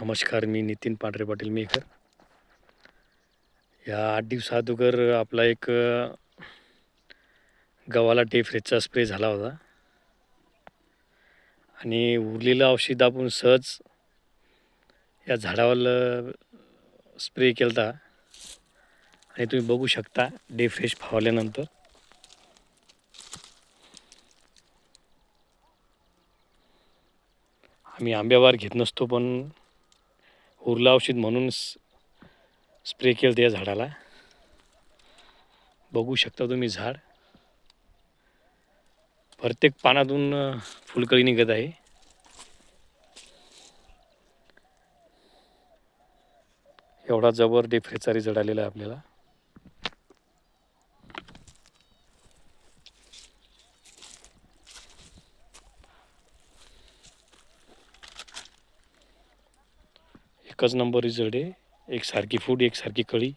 नमस्कार, मी नितीन पांढरे पाटील मेकर. या 8 दिवसाअगोदर आपला एक गव्हाला डेफ्रेजचा स्प्रे झाला होता आणि उरलेलं औषध आपण सहज या झाडावर स्प्रे केला होता आणि तुम्ही बघू शकता डेफ्रेश फवारल्यानंतर आम्ही आंब्यावर घेत नसतो, पण उरलं औषध म्हणून स्प्रे केलं त्या झाडाला. बघू शकता तुम्ही झाड प्रत्येक पानातून फुलकळी निघत आहे. एवढा जबर डेफ्रेजचा रिझल्ट आलेला आहे आपल्याला. एकच नंबर रिझल्ट आहे. एक सारखी फूड, एक सारखी कळी.